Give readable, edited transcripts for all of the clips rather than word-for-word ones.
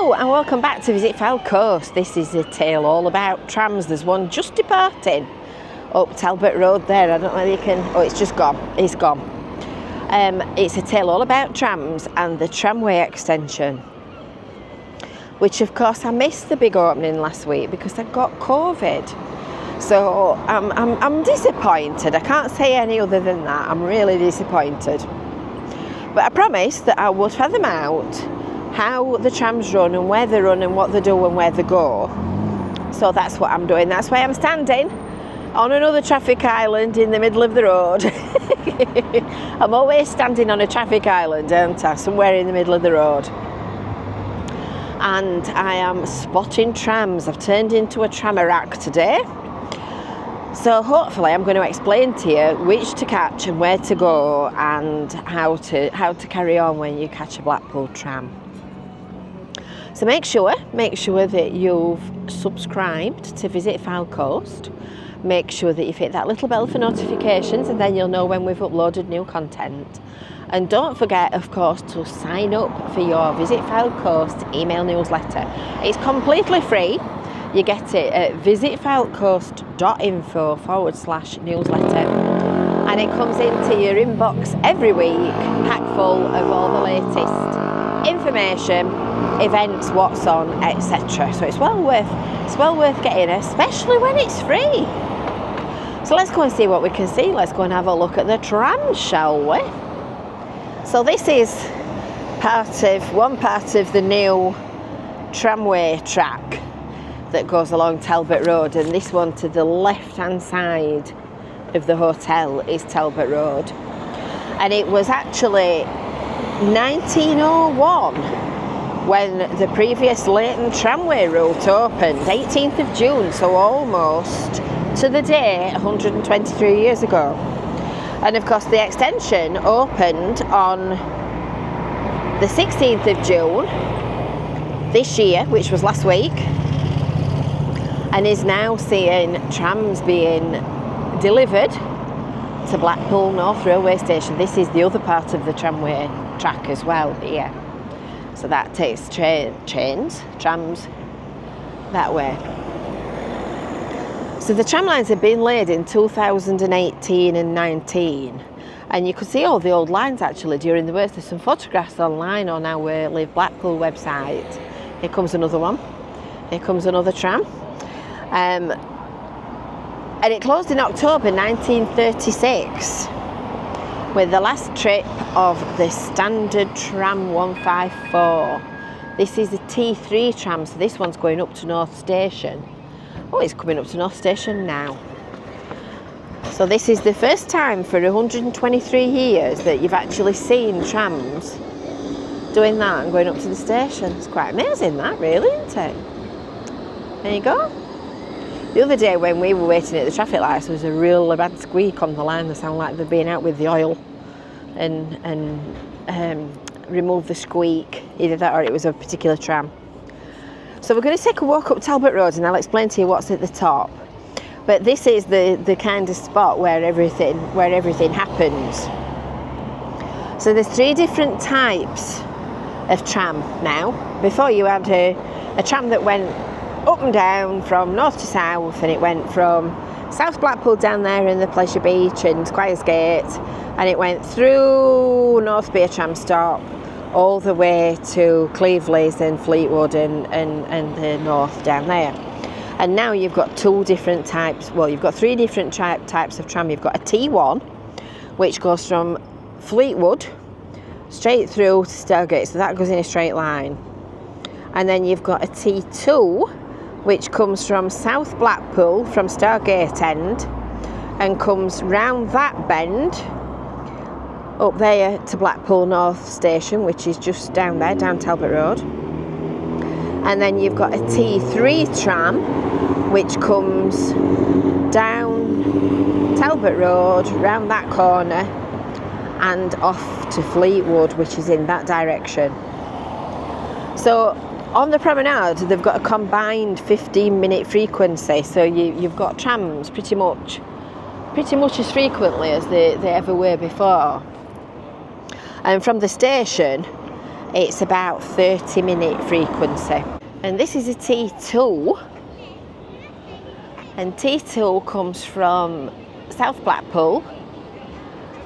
Hello and welcome back to Visit Fylde Coast. This is a tale all about trams. There's one just departing up Talbot Road there. I don't know whether you can... Oh, it's just gone. It's gone. It's a tale all about trams and the Tramway Extension, which of course I missed the big opening last week because I got COVID. So I'm disappointed. I can't say any other than that. I'm really disappointed. But I promised that I would fathom out how the trams run and where they run and what they do and where they go. So that's what I'm doing. That's why I'm standing on another traffic island in the middle of the road. I'm always standing on a traffic island, aren't I? Somewhere in the middle of the road. And I am spotting trams. I've turned into a tramarack today. So hopefully I'm going to explain to you which to catch and where to go and how to carry on when you catch a Blackpool tram. So make sure that you've subscribed to Visit Fylde Coast. Make sure that you've hit that little bell for notifications, and then you'll know when we've uploaded new content. And don't forget, of course, to sign up for your Visit Fylde Coast email newsletter. It's completely free. You get it at visitfyldecoast.info/newsletter. And it comes into your inbox every week, packed full of all the latest information, events, what's on, etc. So it's well worth getting, especially when it's free. So let's go and see what we can see. Let's go and have a look at the trams, shall we? So this is one part of the new tramway track that goes along Talbot Road, and this one to the left hand side of the hotel is Talbot Road. And it was actually 1901 when the previous Leighton tramway route opened, 18th of June, so almost to the day 123 years ago. And of course the extension opened on the 16th of June this year, which was last week, and is now seeing trams being delivered to Blackpool North Railway Station. This is the other part of the tramway track as well here. So that takes trams that way. So the tram lines have been laid in 2018 and 19, and you could see all the old lines actually during the works. There's some photographs online on our Live Blackpool website. Here comes another one. Here comes another tram. And it closed in October 1936 with the last trip of the standard tram 154. This is the T3 tram, so this one's going up to North Station. Oh, it's coming up to North Station now. So this is the first time for 123 years that you've actually seen trams doing that and going up to the station. It's quite amazing that, really, isn't it? There you go. The other day when we were waiting at the traffic lights, there was a real bad squeak on the line. They sound like they've been out with the oil and remove the squeak. Either that or it was a particular tram. So we're going to take a walk up Talbot Road and I'll explain to you what's at the top. But this is the kind of spot where everything happens. So there's 3 different types of tram now. Before you had a tram that went up and down from north to south, and it went from South Blackpool down there in the Pleasure Beach and Squires Gate, and it went through North Bay tram stop all the way to Cleveley's and Fleetwood and the north down there. And now you've got 2 different types, well, you've got 3 different types of tram. You've got a T1, which goes from Fleetwood straight through to Stargate, so that goes in a straight line. And then you've got a T2, which comes from South Blackpool, from Stargate End, and comes round that bend up there to Blackpool North Station, which is just down there, down Talbot Road. And then you've got a T3 tram, which comes down Talbot Road, round that corner, and off to Fleetwood, which is in that direction. So on the promenade, they've got a combined 15-minute frequency, so you've got trams pretty much as frequently as they ever were before. And from the station, it's about 30-minute frequency. And this is a T2, and T2 comes from South Blackpool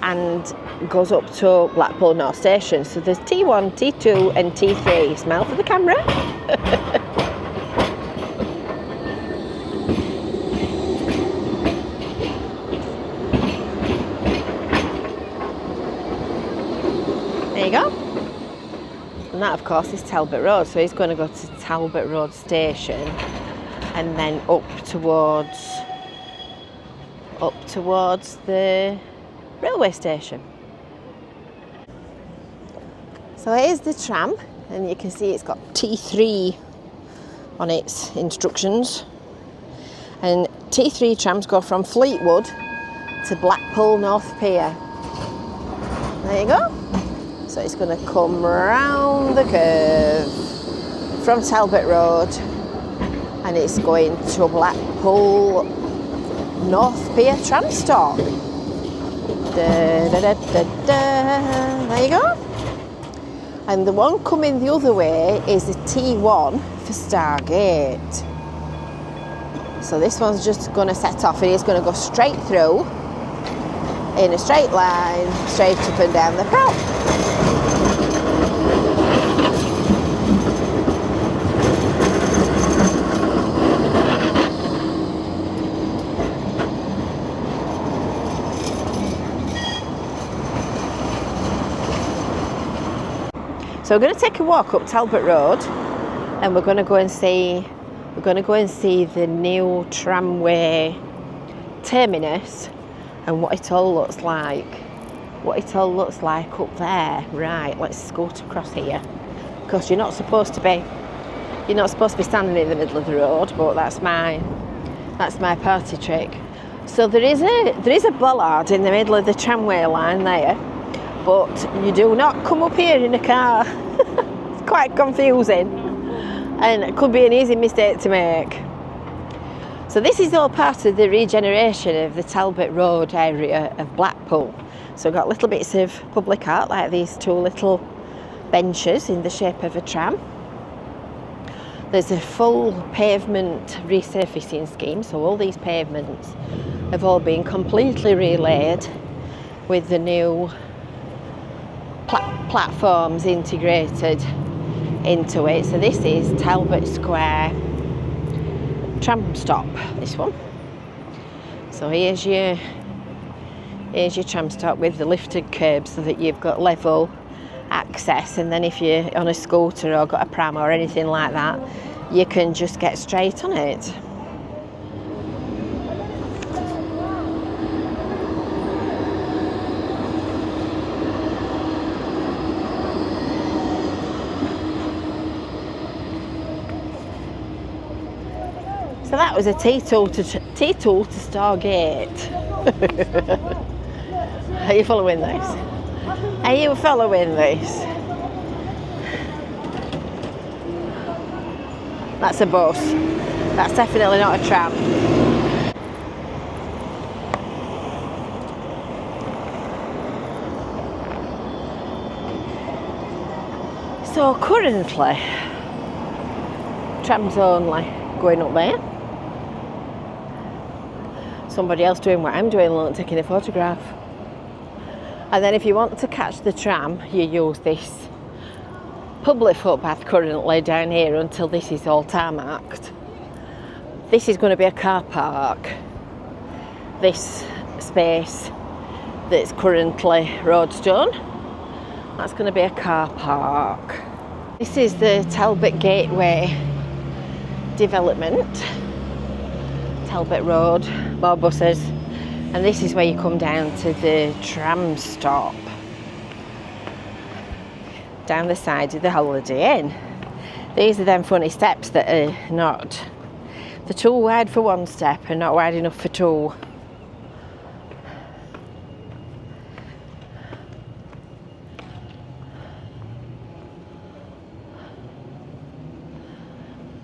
and goes up to Blackpool North Station. So there's T1, T2 and T3. Smile for the camera. There you go. And that of course is Talbot Road. So he's going to go to Talbot Road Station and then up towards the railway station. So here's the tram, and you can see it's got T3 on its instructions. And T3 trams go from Fleetwood to Blackpool North Pier. There you go. So it's going to come round the curve from Talbot Road, and it's going to Blackpool North Pier tram stop. Da, da, da, da, da. There you go. And the one coming the other way is the T1 for Stargate. So this one's just going to set off, and it's going to go straight through in a straight line, straight up and down the prop. So we're going to take a walk up Talbot Road, and we're going to go and see the new tramway terminus and what it all looks like. Up there. Right, let's scoot across here. Because you're not supposed to be standing in the middle of the road, but that's my party trick. So there is a bollard in the middle of the tramway line there. But you do not come up here in a car. It's quite confusing, and it could be an easy mistake to make. So this is all part of the regeneration of the Talbot Road area of Blackpool. So we've got little bits of public art like these two little benches in the shape of a tram. There's a full pavement resurfacing scheme, so all these pavements have all been completely relaid with the new platforms integrated into it. So this is Talbot Square tram stop, this one. So here's your tram stop with the lifted curbs so that you've got level access, and then if you're on a scooter or got a pram or anything like that, you can just get straight on it. So that was a T2 to Stargate. Are you following this? Are you following this? That's a bus. That's definitely not a tram. So currently, trams only going up there. Somebody else doing what I'm doing, taking a photograph. And then if you want to catch the tram, you use this public footpath currently down here until this is all tarmacked. This is going to be a car park. This space that's currently roadstone, that's going to be a car park. This is the Talbot Gateway development. Talbot Road, more buses, and this is where you come down to the tram stop down the side of the Holiday Inn. These are them funny steps that are they're too wide for one step and not wide enough for two.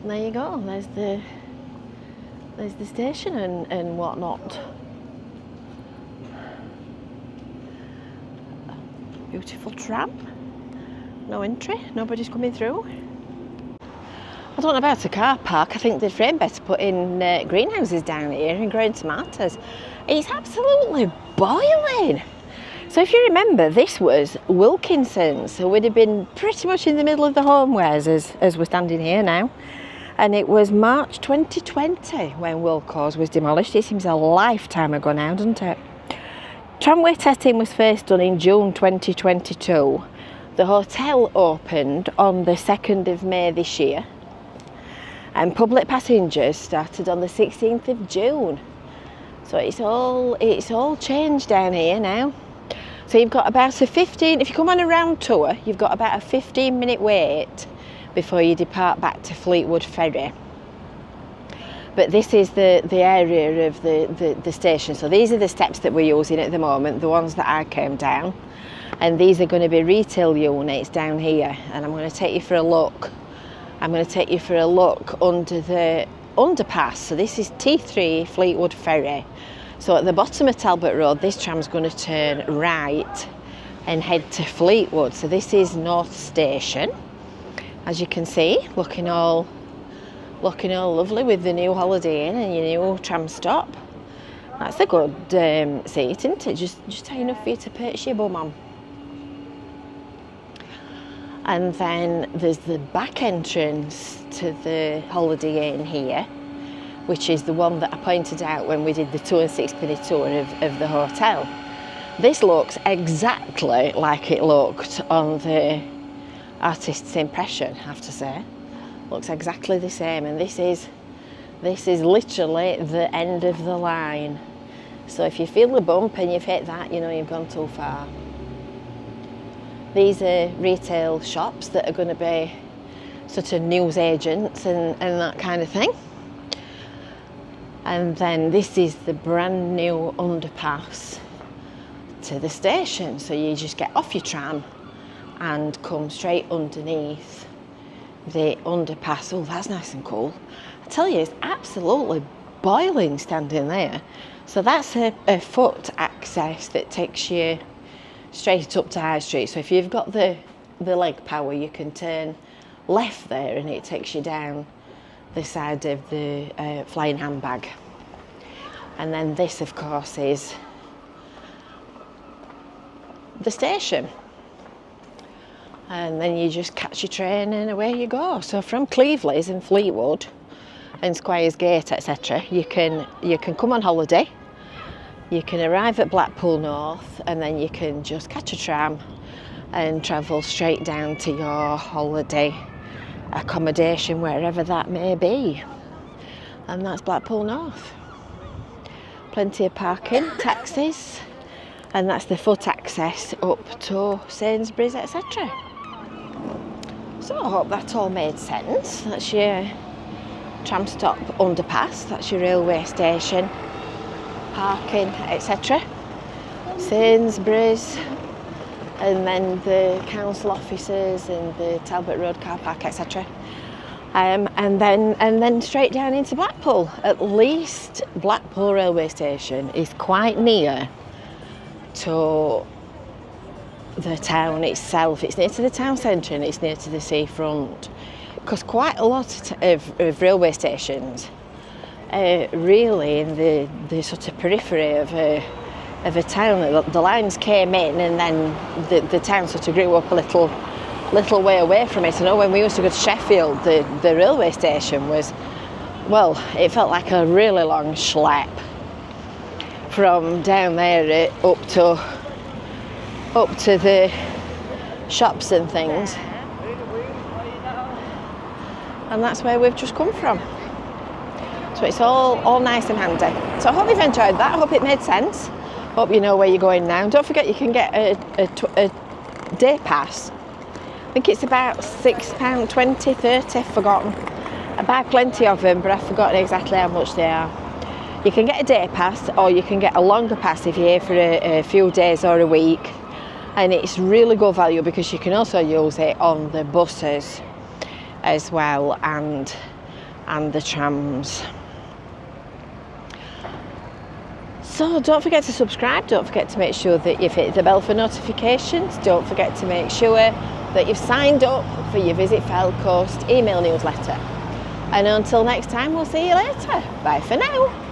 And there you go, there's the station and whatnot. Beautiful tram no entry, nobody's coming through. I don't know about a car park. I think the frame better put in greenhouses down here and growing tomatoes. It's absolutely boiling. So if you remember, this was Wilkinson's, so we'd have been pretty much in the middle of the homewares as we're standing here now. And it was March 2020 when Wilco's was demolished. It seems a lifetime ago now, doesn't it? Tramway testing was first done in June 2022. The hotel opened on the 2nd of May this year. And public passengers started on the 16th of June. So it's all changed down here now. So you've got about a 15, if you come on a round tour, you've got about a 15-minute wait before you depart back to Fleetwood Ferry. But this is the area of the station. So these are the steps that we're using at the moment, the ones that I came down. And these are going to be retail units down here. And I'm going to take you for a look. I'm going to take you for a look under the underpass. So this is T3 Fleetwood Ferry. So at the bottom of Talbot Road, this tram's going to turn right and head to Fleetwood. So this is North Station, as you can see, looking all lovely with the new Holiday Inn and your new tram stop. That's a good seat, isn't it? Just high enough for you to perch your bum on. And then there's the back entrance to the Holiday Inn here, which is the one that I pointed out when we did the 2 and 6-penny tour of the hotel. This looks exactly like it looked on the artist's impression, I have to say. Looks exactly the same, and this is literally the end of the line. So if you feel the bump and you've hit that, you know you've gone too far. These are retail shops that are going to be sort of news agents and that kind of thing. And then this is the brand new underpass to the station. So you just get off your tram and come straight underneath the underpass. Oh, that's nice and cool. I tell you, it's absolutely boiling standing there. So that's a foot access that takes you straight up to High Street. So if you've got the leg power, you can turn left there and it takes you down the side of the flying handbag. And then this, of course, is the station. And then you just catch your train and away you go. So from Cleveley's and Fleetwood and Squires Gate, etc., you can come on holiday. You can arrive at Blackpool North and then you can just catch a tram and travel straight down to your holiday accommodation, wherever that may be. And that's Blackpool North. Plenty of parking, taxis, and that's the foot access up to Sainsbury's, etc. So I hope that all made sense. That's your tram stop underpass, that's your railway station, parking, etc. Sainsbury's, and then the council offices and the Talbot Road car park, etc. And then straight down into Blackpool. At least Blackpool Railway Station is quite near to the town itself. It's near to the town centre and it's near to the seafront, because quite a lot of railway stations are really in the sort of periphery of a town. The lines came in and then the town sort of grew up a little way away from it. I know when we used to go to Sheffield, the railway station was, well, it felt like a really long schlep from down there up to the shops and things. And that's where we've just come from. So it's all nice and handy. So I hope you've enjoyed that. I hope it made sense. Hope you know where you're going now. Don't forget you can get a day pass. I think it's about £6, 20, 30, I've forgotten. I buy plenty of them, but I've forgotten exactly how much they are. You can get a day pass or you can get a longer pass if you're here for a few days or a week. And it's really good value because you can also use it on the buses as well and the trams. So don't forget to subscribe, don't forget to make sure that you've hit the bell for notifications, don't forget to make sure that you've signed up for your Visit Fylde Coast email newsletter. And until next time, we'll see you later. Bye for now.